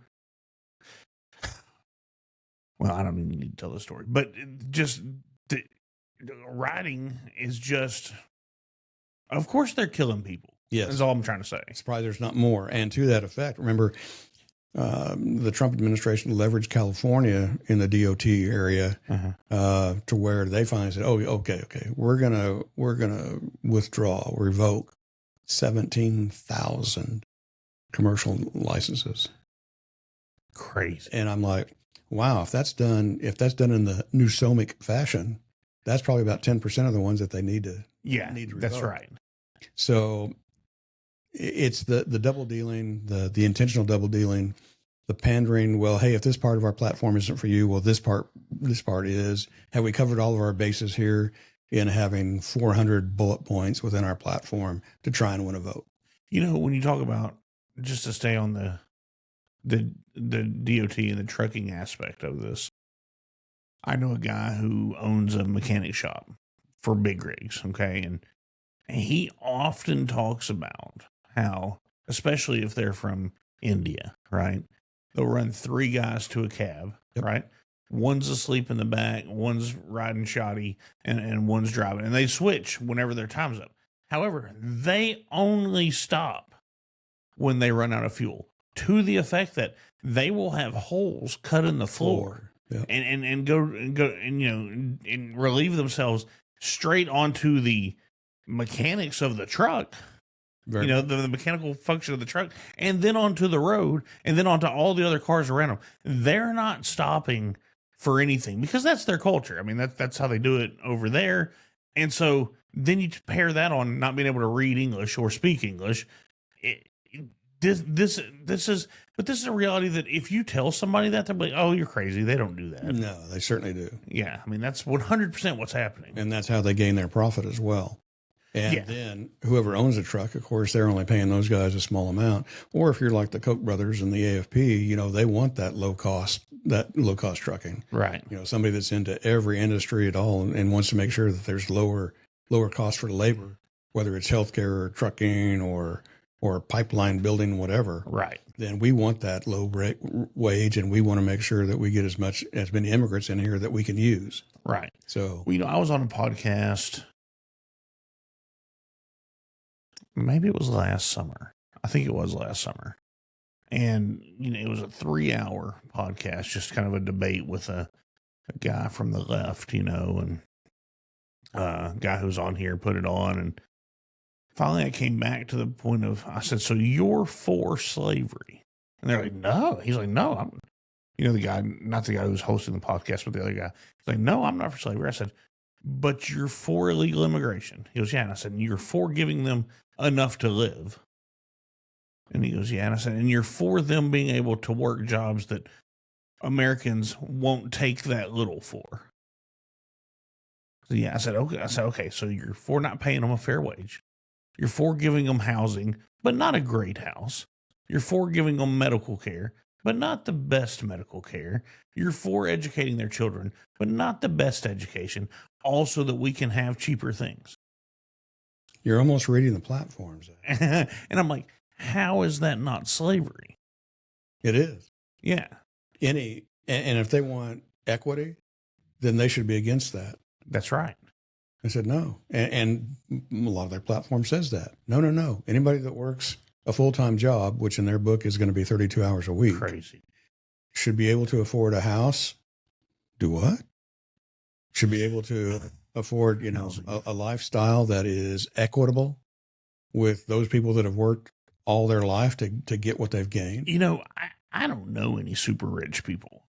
S2: Well, I don't even need to tell the story, but just riding is just. Of course, they're killing people.
S4: Yes.
S2: That's all I'm trying to say.
S4: Surprised there's not more. And to that effect, remember, the Trump administration leveraged California in the DOT area to where they finally said, "Oh, okay, we're gonna revoke 17,000 commercial licenses."
S2: Crazy.
S4: And I'm like, wow, if that's done in the Newsomic fashion, that's probably about 10% of the ones that they need to.
S2: Yeah, that's right.
S4: So it's the double dealing, the intentional double dealing, the pandering. Well, hey, if this part of our platform isn't for you, well, this part is. Have we covered all of our bases here in having 400 bullet points within our platform to try and win a vote?
S2: When you talk about, just to stay on the DOT and the trucking aspect of this, I know a guy who owns a mechanic shop for big rigs, okay? And he often talks about how, especially if they're from India, right? They'll run 3 guys to a cab, right? One's asleep in the back, one's riding shoddy, and one's driving. And they switch whenever their time's up. However, they only stop when they run out of fuel, to the effect that they will have holes cut in the floor.
S4: Yeah.
S2: and go and and relieve themselves straight onto the mechanics of the truck.
S4: Very
S2: The mechanical function of the truck, and then onto the road, and then onto all the other cars around them. They're not stopping for anything because that's their culture. I mean, that's how they do it over there. And so then you pair that on not being able to read English or speak English. This is a reality that if you tell somebody that, they'll be like, "Oh, you're crazy. They don't do that."
S4: No, they certainly do.
S2: Yeah, I mean that's 100% what's happening,
S4: And that's how they gain their profit as well. And
S2: Yeah.
S4: then whoever owns the truck, of course, they're only paying those guys a small amount. Or if you're like the Koch brothers and the AFP, they want that low cost trucking.
S2: right?
S4: Somebody that's into every industry at all and wants to make sure that there's lower cost for the labor, whether it's healthcare or trucking or pipeline building, whatever.
S2: Right.
S4: Then we want that low wage, and we want to make sure that we get as many immigrants in here that we can use.
S2: Right.
S4: So,
S2: Well, I was on a podcast. Maybe it was last summer. I think it was last summer. And, it was a 3-hour podcast, just kind of a debate with a guy from the left, and a guy who's on here put it on. And finally I came back to the point of, I said, "So you're for slavery?" And they're like, "No." He's like, "No, I'm," the guy, not the guy who's hosting the podcast, but the other guy. He's like, "No, I'm not for slavery." I said, "But you're for illegal immigration." He goes, "Yeah." And I said, "You're for giving them enough to live." And he goes, "Yeah." And I said, "And you're for them being able to work jobs that Americans won't take that little for." So yeah, I said, okay. So you're for not paying them a fair wage. You're for giving them housing, but not a great house. You're for giving them medical care, but not the best medical care. You're for educating their children, but not the best education. Also that we can have cheaper things.
S4: you're almost reading the platforms.
S2: And I'm like, how is that not slavery?
S4: It is.
S2: Yeah.
S4: And if they want equity, then they should be against that.
S2: That's right.
S4: I said, no. And a lot of their platform says that. No. Anybody that works a full-time job, which in their book is going to be 32 hours a week,
S2: Crazy.
S4: should be able to afford a house. Do what? Should be able to afford, a lifestyle that is equitable with those people that have worked all their life to get what they've gained.
S2: I don't know any super rich people.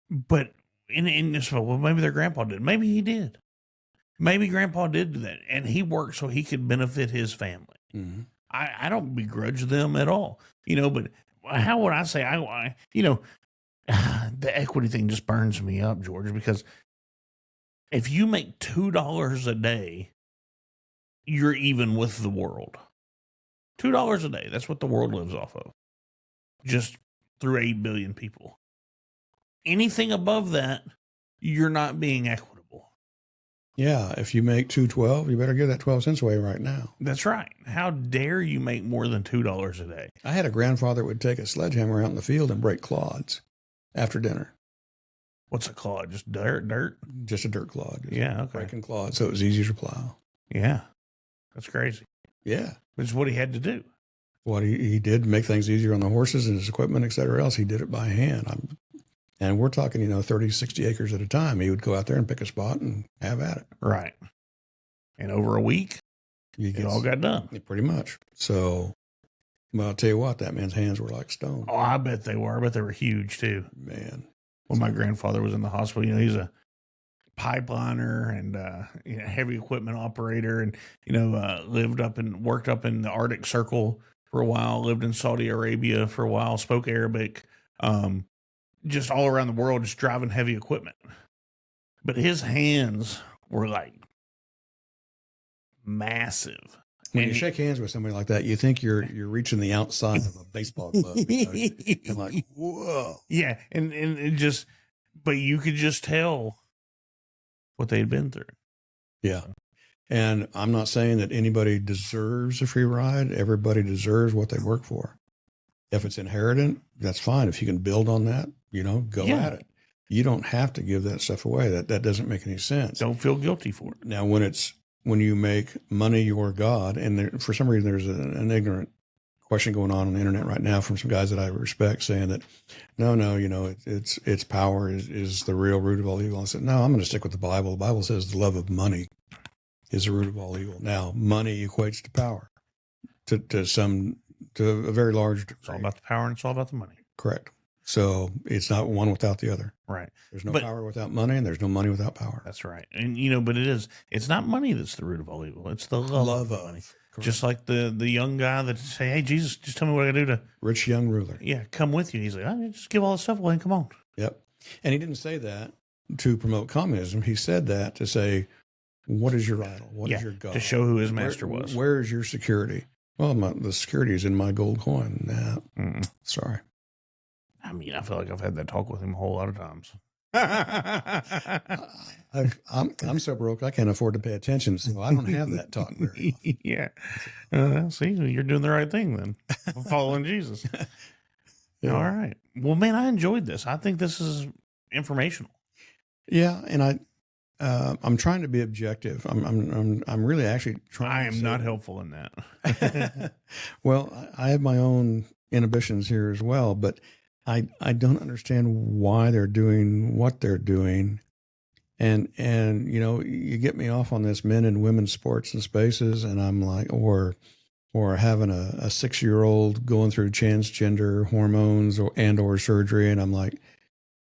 S2: But in this, well, maybe their grandpa did. Maybe he did. Maybe grandpa did do that. And he worked so he could benefit his family.
S4: Mm-hmm.
S2: I don't begrudge them at all. But how would I say, the equity thing just burns me up, George, because if you make $2 a day, you're even with the world. $2 a day. That's what the world lives off of. Just through 8 billion people. Anything above that, you're not being equitable.
S4: Yeah. If you make $2.12, you better give that 12 cents away right now.
S2: That's right. How dare you make more than $2 a day?
S4: I had a grandfather that would take a sledgehammer out in the field and break clods after dinner.
S2: What's a clod? Just dirt?
S4: Just a dirt clod. Just
S2: Yeah, okay.
S4: breaking clods, so it was easier to plow.
S2: Yeah. That's crazy.
S4: Yeah.
S2: It's what he had to do.
S4: What he did to make things easier on the horses and his equipment, et cetera else, he did it by hand. And we're talking, 30, 60 acres at a time. He would go out there and pick a spot and have at it.
S2: Right. And over a week, it all got done.
S4: Pretty much. So, but I'll tell you what, that man's hands were like stone.
S2: Oh, I bet they were. I bet they were huge too.
S4: Man.
S2: When my grandfather was in the hospital, he's a pipeliner and heavy equipment operator, and worked up in the Arctic Circle for a while, lived in Saudi Arabia for a while, spoke Arabic, just all around the world, just driving heavy equipment. But his hands were like massive.
S4: When you shake hands with somebody like that, you think you're reaching the outside of a baseball glove. You're like, whoa.
S2: Yeah, and it just, but you could just tell what they'd been through.
S4: Yeah. And I'm not saying that anybody deserves a free ride. Everybody deserves what they work for. If it's inherited, that's fine. If you can build on that, go at it. You don't have to give that stuff away. That doesn't make any sense.
S2: Don't feel guilty for it.
S4: Now, when you make money your God, and for some reason there's an ignorant question going on the internet right now from some guys that I respect saying that, no, it's power is the real root of all evil. I said, no, I'm going to stick with the Bible. The Bible says the love of money is the root of all evil. Now, money equates to power to a very large degree.
S2: It's all about the power and it's all about the money.
S4: Correct. So it's not one without the other.
S2: Right.
S4: There's no power without money, and there's no money without power.
S2: That's right. And, but it's not money that's the root of all evil. It's the love of money. Correct. Just like the young guy that say, hey, Jesus, just tell me what I do to.
S4: Rich young ruler.
S2: Yeah, come with you. He's like, just give all the stuff away and come on.
S4: Yep. And he didn't say that to promote communism. He said that to say, what is your idol? What is your God?
S2: To show who his master was.
S4: Where is your security? Well, the security is in my gold coin. Nah, sorry.
S2: I mean, I feel like I've had that talk with him a whole lot of times.
S4: I'm so broke I can't afford to pay attention, so I don't have that talk very much.
S2: Yeah. See, you're doing the right thing then. I'm following Jesus. Yeah. All right. Well, man, I enjoyed this. I think this is informational.
S4: Yeah, and I'm trying to be objective. I'm really actually trying.
S2: I am not helpful in that.
S4: Well, I have my own inhibitions here as well, but I don't understand why they're doing what they're doing. And you get me off on this men and women's sports and spaces, and I'm like, or having a 6-year-old going through transgender hormones or surgery, and I'm like,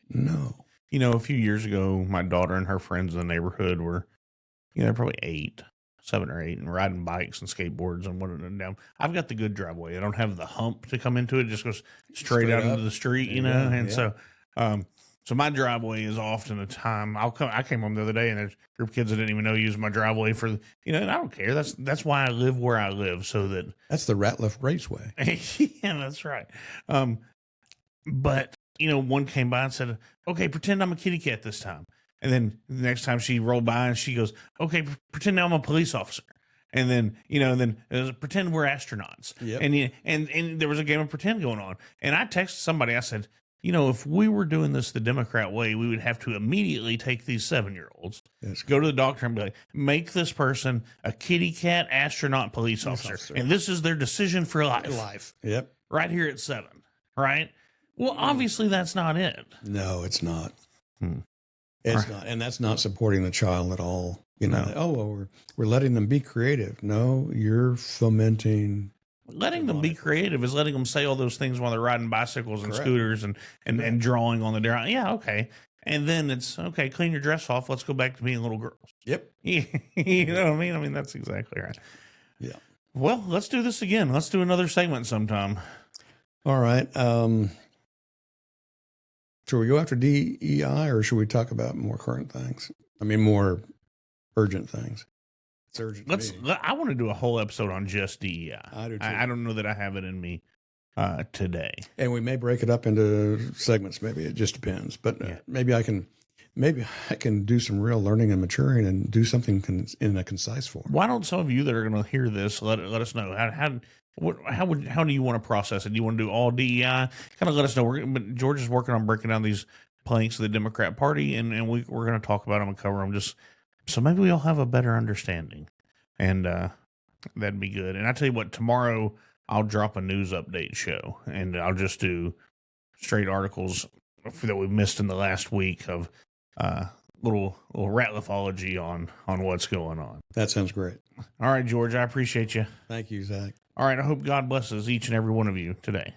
S4: no.
S2: A few years ago, my daughter and her friends in the neighborhood were, they're probably 7 or 8, and riding bikes and skateboards and whatnot and down. I've got the good driveway. I don't have the hump to come into it. It just goes straight out into the street, So my driveway is often a time I came home the other day and there's a group of kids that didn't even know use my driveway for, and I don't care. That's why I live where I live, so that
S4: that's the Rateliff Raceway.
S2: Yeah, that's right. But one came by and said, okay, pretend I'm a kitty cat this time. And then the next time she rolled by and she goes, okay, pretend now I'm a police officer. And then, pretend we're astronauts. Yep. And there was a game of pretend going on. And I texted somebody, I said, if we were doing this the Democrat way, we would have to immediately take these 7-year-olds, go to the doctor and be like, make this person a kitty cat astronaut police officer. And this is their decision for life.
S4: Yep.
S2: Right here at 7. Right? Well, obviously that's not it.
S4: No, it's not. It's not. And that's not supporting the child at all. We're letting them be creative. No, you're fomenting.
S2: Letting them be creative is letting them say all those things while they're riding bicycles and scooters and drawing on the drawing. Yeah, okay. And then it's, okay, clean your dress off. Let's go back to being little girls.
S4: Yep.
S2: You know what I mean? I mean, that's exactly right.
S4: Yeah.
S2: Well, let's do this again. Let's do another segment sometime.
S4: All right. Should we go after DEI or should we talk about more current things? I mean, more urgent things. It's urgent.
S2: I want to do a whole episode on just DEI.
S4: I do too.
S2: I don't know that I have it in me today.
S4: And we may break it up into segments. Maybe it just depends. But maybe I can do some real learning and maturing and do something in a concise form.
S2: Why don't some of you that are going to hear this let us know how do you want to process it? Do you want to do all DEI? Kind of let us know. But George is working on breaking down these planks of the Democrat Party, and we're going to talk about them and cover them just so maybe we all have a better understanding, and that'd be good. And I tell you what, tomorrow I'll drop a news update show, and I'll just do straight articles that we missed in the last week of little Ratliffology on what's going on.
S4: That sounds great.
S2: All right, George, I appreciate you.
S4: Thank you, Zach.
S2: All right, I hope God blesses each and every one of you today.